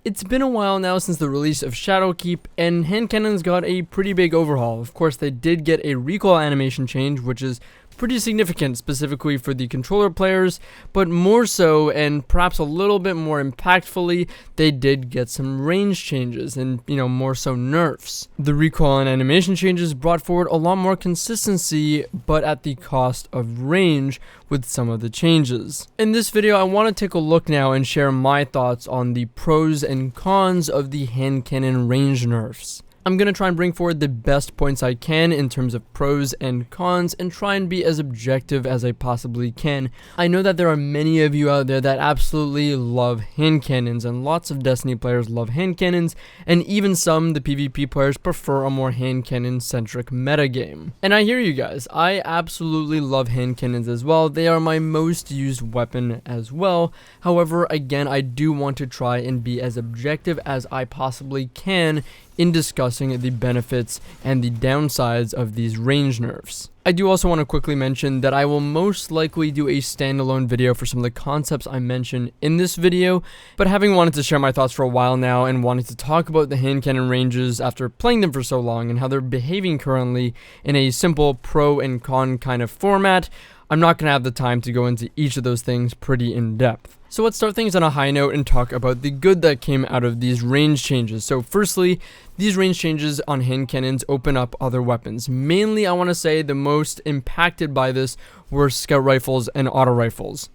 It's been a while now since the release of Shadowkeep, and hand cannons got a pretty big overhaul. Of course, they did get a recoil animation change, which is pretty significant specifically for the controller players, but more so, and perhaps a little bit more impactfully, they did get some range changes and, more so nerfs. The recoil and animation changes brought forward a lot more consistency, but at the cost of range with some of the changes. In this video, I want to take a look now and share my thoughts on the pros and cons of the hand cannon range nerfs. I'm going to try and bring forward the best points I can in terms of pros and cons and try and be as objective as I possibly can. I know that there are many of you out there that absolutely love hand cannons, and lots of Destiny players love hand cannons, and even some, the PvP players, prefer a more hand cannon centric metagame. And I hear you guys, I absolutely love hand cannons as well. They are my most used weapon as well. However, again, I do want to try and be as objective as I possibly can in discussing the benefits and the downsides of these range nerfs. I do also want to quickly mention that I will most likely do a standalone video for some of the concepts I mentioned in this video, but having wanted to share my thoughts for a while now and wanting to talk about the hand cannon ranges after playing them for so long and how they're behaving currently in a simple pro and con kind of format, I'm not going to have the time to go into each of those things pretty in depth. So let's start things on a high note and talk about the good that came out of these range changes. So firstly, these range changes on hand cannons open up other weapons. Mainly, I want to say the most impacted by this were scout rifles and auto rifles.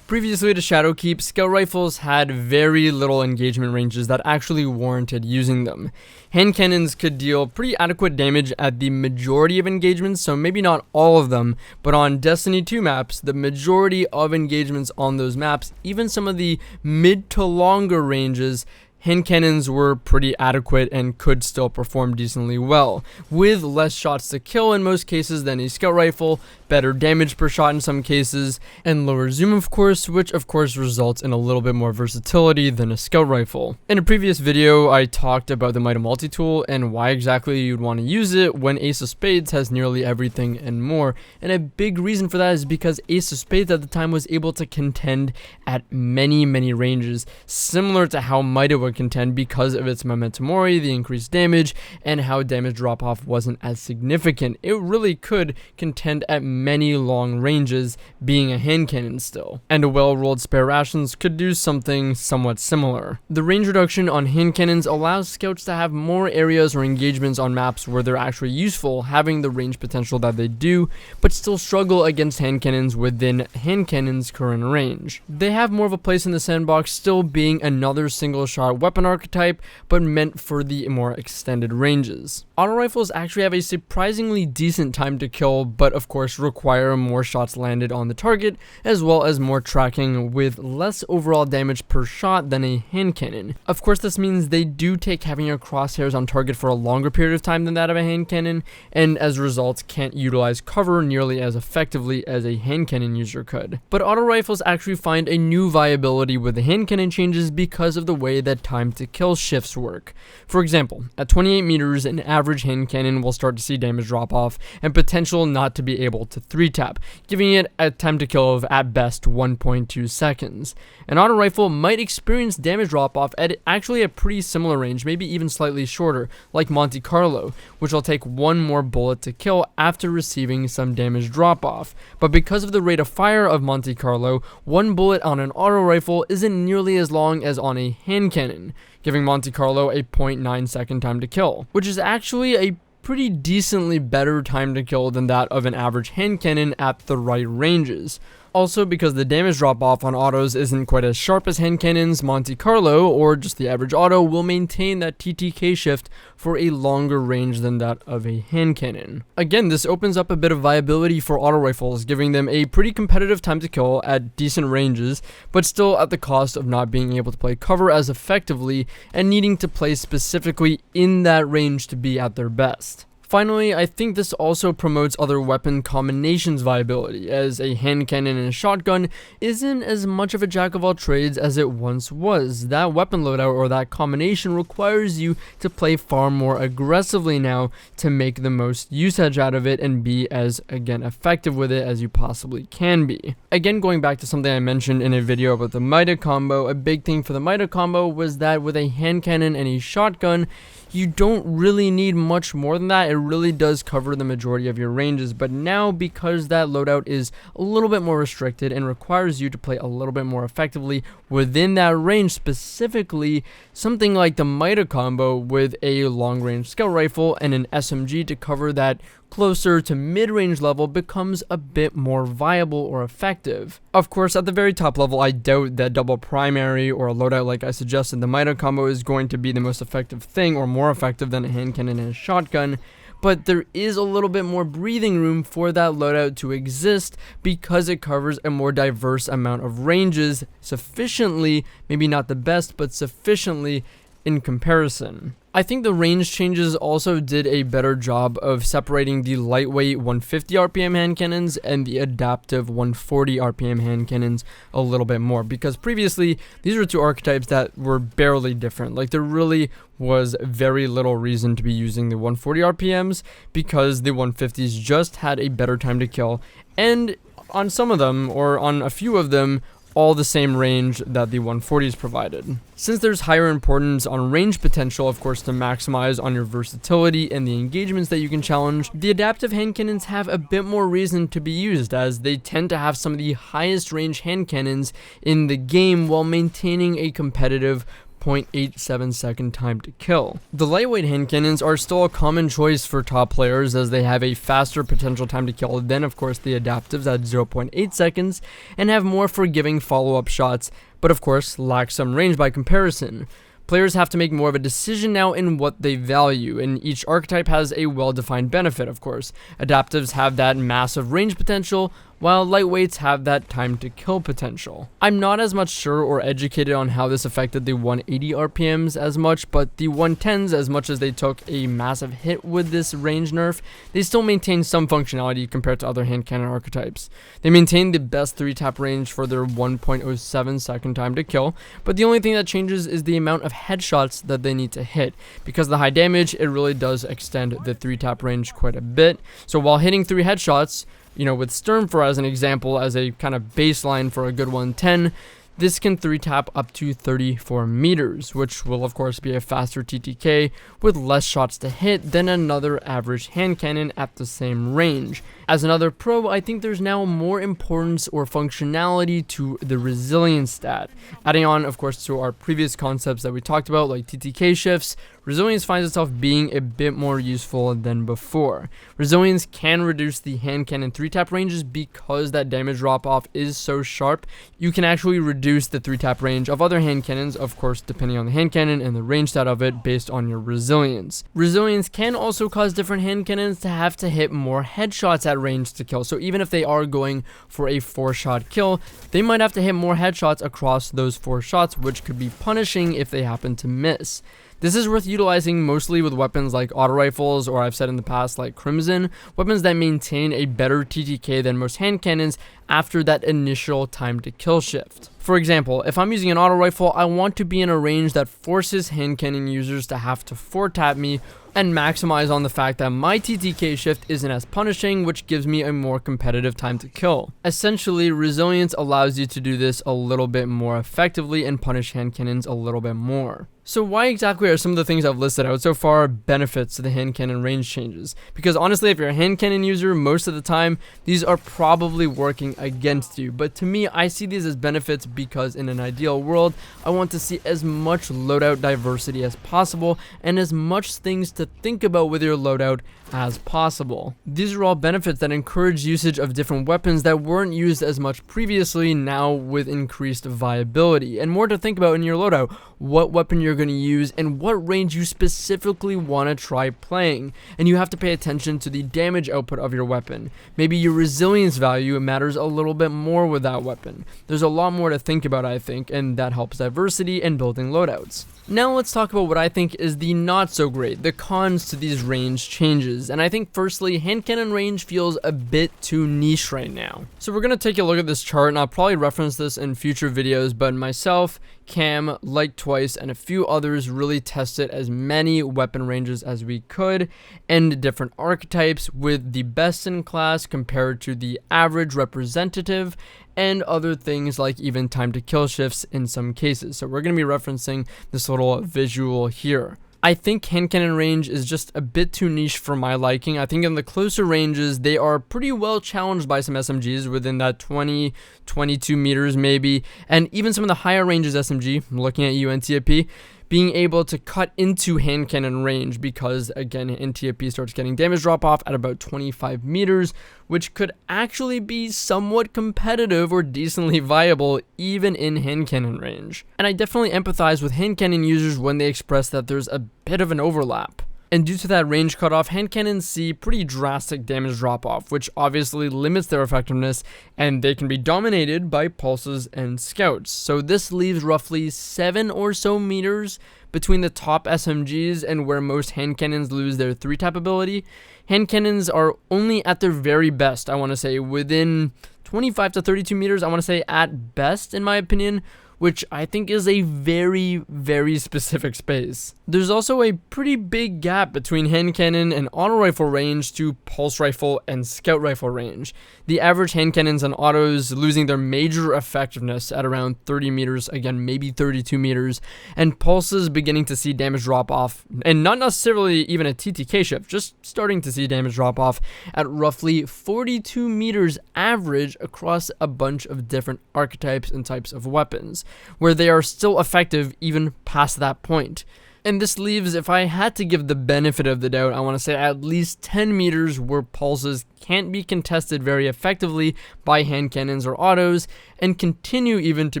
Previously to Shadowkeep, scout rifles had very little engagement ranges that actually warranted using them. Hand cannons could deal pretty adequate damage at the majority of engagements, so maybe not all of them, but on Destiny 2 maps, the majority of engagements on those maps, even some of the mid to longer ranges, hand cannons were pretty adequate and could still perform decently well, with less shots to kill in most cases than a scout rifle, better damage per shot in some cases, and lower zoom of course, which of course results in a little bit more versatility than a scout rifle. In a previous video, I talked about the Might of Multi-Tool and why exactly you'd want to use it when Ace of Spades has nearly everything and more, and a big reason for that is because Ace of Spades at the time was able to contend at many ranges, similar to how Might of would contend because of its Memento Mori, the increased damage, and how damage drop-off wasn't as significant. It really could contend at many long ranges, being a hand cannon still, and a well-rolled spare rations could do something somewhat similar. The range reduction on hand cannons allows scouts to have more areas or engagements on maps where they're actually useful, having the range potential that they do, but still struggle against hand cannons within hand cannons' current range. They have more of a place in the sandbox, still being another single-shot weapon archetype, but meant for the more extended ranges. Auto rifles actually have a surprisingly decent time to kill, but of course require more shots landed on the target, as well as more tracking with less overall damage per shot than a hand cannon. Of course, this means they do take having your crosshairs on target for a longer period of time than that of a hand cannon, and as a result can't utilize cover nearly as effectively as a hand cannon user could. But auto rifles actually find a new viability with the hand cannon changes because of the way that time to kill shifts work. For example, at 28 meters, an average hand cannon will start to see damage drop off and potential not to be able to 3-tap, giving it a time to kill of at best 1.2 seconds. An auto rifle might experience damage drop off at actually a pretty similar range, maybe even slightly shorter, like Monte Carlo, which will take one more bullet to kill after receiving some damage drop off. But because of the rate of fire of Monte Carlo, one bullet on an auto rifle isn't nearly as long as on a hand cannon, giving Monte Carlo a 0.9 second time to kill, which is actually a pretty decently better time to kill than that of an average hand cannon at the right ranges. Also, because the damage drop-off on autos isn't quite as sharp as hand cannons, Monte Carlo, or just the average auto, will maintain that TTK shift for a longer range than that of a hand cannon. Again, this opens up a bit of viability for auto rifles, giving them a pretty competitive time to kill at decent ranges, but still at the cost of not being able to play cover as effectively and needing to play specifically in that range to be at their best. Finally, I think this also promotes other weapon combinations viability, as a hand cannon and a shotgun isn't as much of a jack of all trades as it once was. That weapon loadout or that combination requires you to play far more aggressively now to make the most usage out of it and be as, again, effective with it as you possibly can be. Again, going back to something I mentioned in a video about the Meta combo, a big thing for the Meta combo was that with a hand cannon and a shotgun, you don't really need much more than that. It really does cover the majority of your ranges, but now because that loadout is a little bit more restricted and requires you to play a little bit more effectively within that range, specifically something like the Meta combo with a long-range scout rifle and an SMG to cover that closer to mid-range level becomes a bit more viable or effective. Of course, at the very top level, I doubt that double primary or a loadout like I suggested the Meta combo is going to be the most effective thing or more effective than a hand cannon and a shotgun, but there is a little bit more breathing room for that loadout to exist because it covers a more diverse amount of ranges sufficiently, maybe not the best, but sufficiently in comparison. I think the range changes also did a better job of separating the lightweight 150 RPM hand cannons and the adaptive 140 RPM hand cannons a little bit more, because previously these were two archetypes that were barely different. Like, there really was very little reason to be using the 140 RPMs because the 150s just had a better time to kill, and on some of them, or on a few of them, all the same range that the 140s provided. Since there's higher importance on range potential, of course, to maximize on your versatility and the engagements that you can challenge, the adaptive hand cannons have a bit more reason to be used, as they tend to have some of the highest range hand cannons in the game while maintaining a competitive 0.87 second time to kill. The lightweight hand cannons are still a common choice for top players, as they have a faster potential time to kill than, of course, the adaptives at 0.8 seconds and have more forgiving follow-up shots, but of course lack some range by comparison. Players have to make more of a decision now in what they value, and each archetype has a well-defined benefit, of course. Adaptives have that massive range potential, while lightweights have that time to kill potential. I'm not as much sure or educated on how this affected the 180 RPMs as much, but the 110s, as much as they took a massive hit with this range nerf, they still maintain some functionality compared to other hand cannon archetypes. They maintain the best 3-tap range for their 1.07 second time to kill, but the only thing that changes is the amount of headshots that they need to hit. Because of the high damage, it really does extend the 3-tap range quite a bit. So while hitting 3 headshots, with Sturm, as an example, as a kind of baseline for a good 110, this can 3-tap up to 34 meters, which will of course be a faster TTK with less shots to hit than another average hand cannon at the same range. As another pro, I think there's now more importance or functionality to the resilience stat. Adding on, of course, to our previous concepts that we talked about, like TTK shifts, resilience finds itself being a bit more useful than before. Resilience can reduce the hand cannon 3-tap ranges because that damage drop-off is so sharp. You can actually reduce the 3-tap range of other hand cannons, of course, depending on the hand cannon and the range stat of it based on your resilience. Resilience can also cause different hand cannons to have to hit more headshots at range to kill. So even if they are going for a 4-shot kill, they might have to hit more headshots across those 4 shots, which could be punishing if they happen to miss. This is worth utilizing mostly with weapons like auto rifles, or I've said in the past like Crimson, weapons that maintain a better TTK than most hand cannons after that initial time to kill shift. For example, if I'm using an auto rifle, I want to be in a range that forces hand cannon users to have to 4-tap me and maximize on the fact that my TTK shift isn't as punishing, which gives me a more competitive time to kill. Essentially, resilience allows you to do this a little bit more effectively and punish hand cannons a little bit more. So why exactly are some of the things I've listed out so far benefits to the hand cannon range changes? Because honestly, if you're a hand cannon user, most of the time, these are probably working against you. But to me, I see these as benefits because in an ideal world, I want to see as much loadout diversity as possible and as much things to think about with your loadout as possible. These are all benefits that encourage usage of different weapons that weren't used as much previously, now with increased viability and more to think about in your loadout. what weapon you're going to use, and what range you specifically want to try playing. And you have to pay attention to the damage output of your weapon. Maybe your resilience value matters a little bit more with that weapon. There's a lot more to think about, I think, and that helps diversity and building loadouts. Now let's talk about what I think is the not so great, the cons to these range changes. And I think firstly, hand cannon range feels a bit too niche right now. So we're going to take a look at this chart, and I'll probably reference this in future videos, but myself, Cam, Like Twice, and a few others really tested as many weapon ranges as we could, and different archetypes with the best in class compared to the average representative, and other things like even time to kill shifts in some cases. So we're going to be referencing this little visual here. I think hand cannon range is just a bit too niche for my liking. I think in the closer ranges, they are pretty well challenged by some SMGs within that 20, 22 meters maybe. And even some of the higher ranges SMG, I'm looking at you NTAP, being able to cut into hand cannon range because, again, NTAP starts getting damage drop off at about 25 meters, which could actually be somewhat competitive or decently viable even in hand cannon range. And I definitely empathize with hand cannon users when they express that there's a bit of an overlap. And due to that range cutoff, hand cannons see pretty drastic damage drop off, which obviously limits their effectiveness, and they can be dominated by pulses and scouts. So this leaves roughly 7 or so meters between the top SMGs and where most hand cannons lose their 3-tap ability. Hand cannons are only at their very best, I want to say, within 25 to 32 meters, I want to say at best, in my opinion, which I think is a very, very specific space. There's also a pretty big gap between hand cannon and auto rifle range to pulse rifle and scout rifle range. The average hand cannons and autos losing their major effectiveness at around 30 meters, again maybe 32 meters, and pulses beginning to see damage drop off, and not necessarily even a TTK shift, just starting to see damage drop off at roughly 42 meters average across a bunch of different archetypes and types of weapons, where they are still effective even past that point. And this leaves, if I had to give the benefit of the doubt, I want to say at least 10 meters where pulses can't be contested very effectively by hand cannons or autos, and continue even to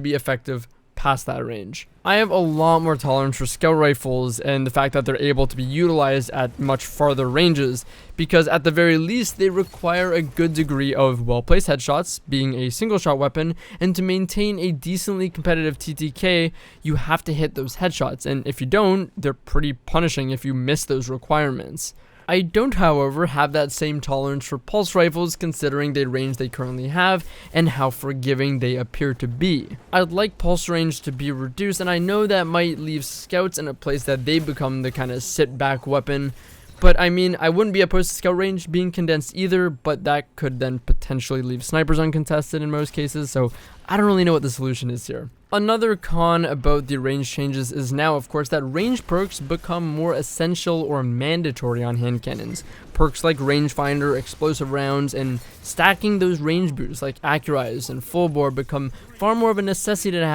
be effective past that range. I have a lot more tolerance for scout rifles and the fact that they're able to be utilized at much farther ranges, because at the very least they require a good degree of well-placed headshots, being a single shot weapon, and to maintain a decently competitive TTK you have to hit those headshots, and if you don't, they're pretty punishing if you miss those requirements. I don't, however, have that same tolerance for pulse rifles considering the range they currently have and how forgiving they appear to be. I'd like pulse range to be reduced, and I know that might leave scouts in a place that they become the kind of sit back weapon, but I mean, I wouldn't be opposed to scout range being condensed either, but that could then potentially leave snipers uncontested in most cases, so I don't really know what the solution is here. Another con about the range changes is now, of course, that range perks become more essential or mandatory on hand cannons. Perks like rangefinder, explosive rounds, and stacking those range boosts like accurize and full bore become far more of a necessity to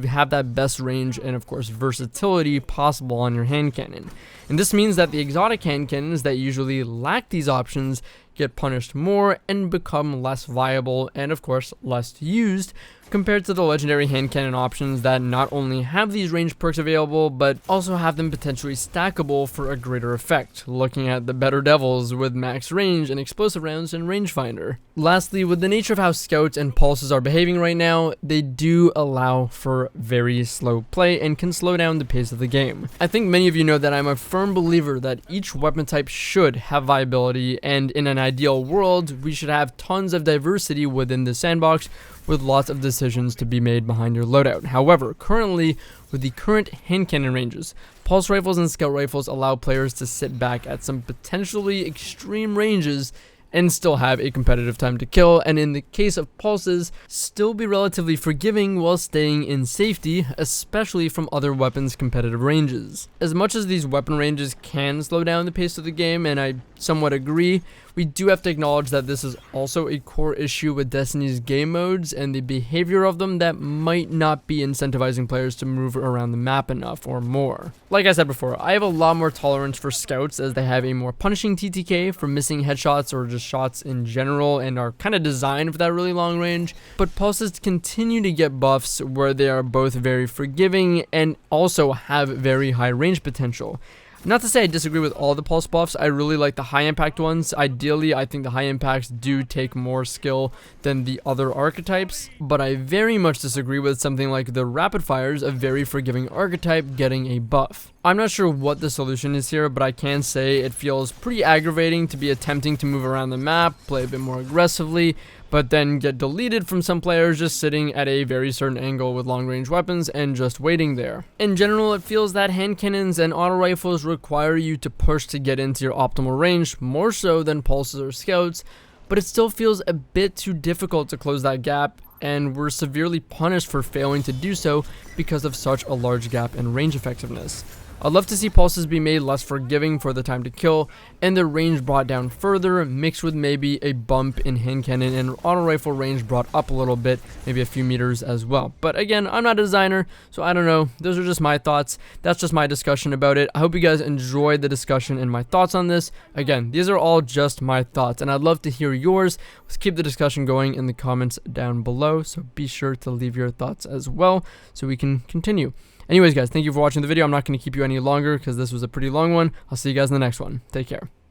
have that best range and, of course, versatility possible on your hand cannon. And this means that the exotic hand cannons that usually lack these options get punished more and become less viable and, of course, less used compared to the legendary hand cannon options that not only have these range perks available but also have them potentially stackable for a greater effect, looking at the better devils with max range and explosive rounds and rangefinder. Lastly, with the nature of how scouts and pulses are behaving right now, they do allow for very slow play and can slow down the pace of the game. I think many of you know that I'm a firm believer that each weapon type should have viability, and in an ideal world we should have tons of diversity within the sandbox with lots of decisions to be made behind your loadout. However, currently, with the current hand cannon ranges, pulse rifles and scout rifles allow players to sit back at some potentially extreme ranges and still have a competitive time to kill, and in the case of pulses, still be relatively forgiving while staying in safety, especially from other weapons' competitive ranges. As much as these weapon ranges can slow down the pace of the game, and I somewhat agree, we do have to acknowledge that this is also a core issue with Destiny's game modes and the behavior of them that might not be incentivizing players to move around the map enough or more. Like I said before, I have a lot more tolerance for scouts as they have a more punishing TTK for missing headshots or just shots in general and are kind of designed for that really long range, but pulses continue to get buffs where they are both very forgiving and also have very high range potential. Not to say I disagree with all the pulse buffs, I really like the high impact ones. Ideally, I think the high impacts do take more skill than the other archetypes, but I very much disagree with something like the rapid fires, a very forgiving archetype, getting a buff. I'm not sure what the solution is here, but I can say it feels pretty aggravating to be attempting to move around the map, play a bit more aggressively, but then get deleted from some players just sitting at a very certain angle with long range weapons and just waiting there. In general, it feels that hand cannons and auto rifles require you to push to get into your optimal range, more so than pulses or scouts, but it still feels a bit too difficult to close that gap, and we're severely punished for failing to do so because of such a large gap in range effectiveness. I'd love to see pulses be made less forgiving for the time to kill, and the range brought down further, mixed with maybe a bump in hand cannon and auto rifle range brought up a little bit, maybe a few meters as well. But again, I'm not a designer, so I don't know. Those are just my thoughts. That's just my discussion about it. I hope you guys enjoyed the discussion and my thoughts on this. Again, these are all just my thoughts, and I'd love to hear yours. Let's keep the discussion going in the comments down below, so be sure to leave your thoughts as well so we can continue. Anyways, guys, thank you for watching the video. I'm not going to keep you any longer because this was a pretty long one. I'll see you guys in the next one. Take care.